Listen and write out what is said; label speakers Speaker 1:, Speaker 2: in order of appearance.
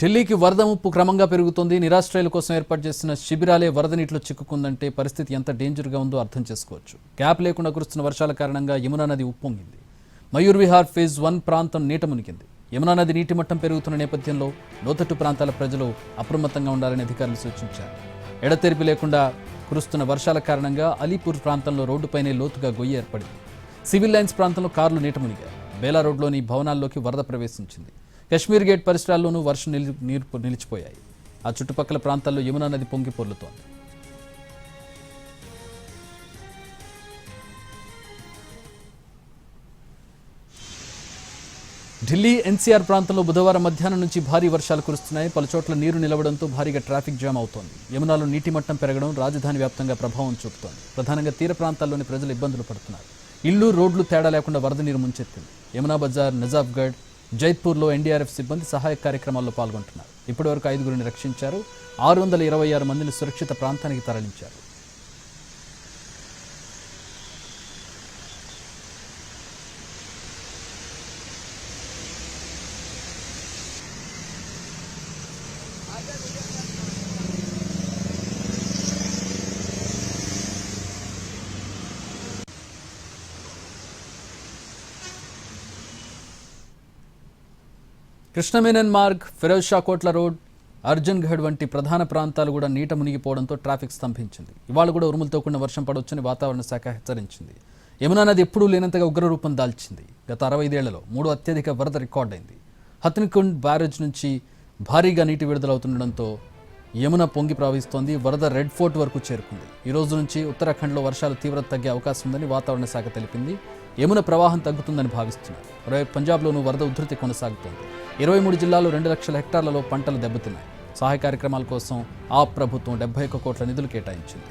Speaker 1: ఢిల్లీకి వరద ముప్పు క్రమంగా పెరుగుతోంది. నిరాశ్రయుల కోసం ఏర్పాటు చేసిన శిబిరాలే వరద నీటిలో చిక్కుకుందంటే పరిస్థితి ఎంత డేంజర్గా ఉందో అర్థం చేసుకోవచ్చు. గ్యాప్ లేకుండా కురుస్తున్న వర్షాల కారణంగా యమునా నది ఉప్పొంగింది. మయూర్ విహార్ ఫేజ్ 1 ప్రాంతం నీట మునిగింది. యమునా నది నీటి మట్టం పెరుగుతున్న నేపథ్యంలో లోతట్టు ప్రాంతాల ప్రజలు అప్రమత్తంగా ఉండాలని అధికారులు సూచించారు. ఎడతెరిపి లేకుండా కురుస్తున్న వర్షాల కారణంగా అలీపూర్ ప్రాంతంలో రోడ్డుపైనే లోతుగా గొయ్యి ఏర్పడింది. సివిల్ లైన్స్ ప్రాంతంలో కార్లు నీట మునిగాయి. బేలా రోడ్లోని భవనాల్లోకి వరద ప్రవేశించింది. కశ్మీర్ గేట్ పరిసరాల్లోనూ వర్షం నీరు నిలిచిపోయాయి. ఆ చుట్టుపక్కల ప్రాంతాల్లో యమునా నది పొంగి పొర్లుతోంది. ఢిల్లీ ఎన్సీఆర్ ప్రాంతంలో బుధవారం మధ్యాహ్నం నుంచి భారీ వర్షాలు కురుస్తున్నాయి. పలుచోట్ల నీరు నిలవడంతో భారీగా ట్రాఫిక్ జామ్ అవుతోంది. యమునాలో నీటి మట్టం పెరగడం రాజధాని వ్యాప్తంగా ప్రభావం చూపుతోంది. ప్రధానంగా తీర ప్రాంతాల్లోని ప్రజలు ఇబ్బందులు పడుతున్నారు. ఇళ్లు రోడ్లు తేడా లేకుండా వరద నీరు ముంచెత్తింది. యమునా బజార్, నిజాఫ్గఢ్, జైపూర్లో ఎన్డీఆర్ఎఫ్ సిబ్బంది సహాయ కార్యక్రమాల్లో పాల్గొంటున్నారు. ఇప్పటివరకు 5గురిని రక్షించారు. 626 మందిని సురక్షిత ప్రాంతానికి తరలించారు. కృష్ణమేనన్ మార్గ్, ఫిరోజ్ షా కోట్ల రోడ్, అర్జున్గఢ్ వంటి ప్రధాన ప్రాంతాలు కూడా నీట మునిగిపోవడంతో ట్రాఫిక్ స్తంభించింది. ఇవాళ కూడా ఉరుములతో కూడిన వర్షం పడవచ్చని వాతావరణ శాఖ హెచ్చరించింది. యమునా నది ఎప్పుడూ లేనంతగా ఉగ్రరూపం దాల్చింది. గత 65 ఏళ్లలో 3వ అత్యధిక వరద రికార్డైంది. హత్నికుండ్ బ్యారేజ్ నుంచి భారీగా నీటి విడుదలవుతుండడంతో యమున పొంగి ప్రవహిస్తోంది. వరద రెడ్ ఫోర్ట్ వరకు చేరుకుంది. ఈ రోజు నుంచి ఉత్తరాఖండ్లో వర్షాలు తీవ్రత తగ్గే అవకాశం ఉందని వాతావరణ శాఖ తెలిపింది. యమున ప్రవాహం తగ్గుతుందని భావిస్తున్నారు. పంజాబ్లోనూ వరద ఉధృతి కొనసాగుతోంది. 23 జిల్లాల్లో 2 లక్షల హెక్టార్లలో పంటలు దెబ్బతిన్నాయి. సహాయ కార్యక్రమాల కోసం ఆ ప్రభుత్వం 71 కోట్ల నిధులు కేటాయించింది.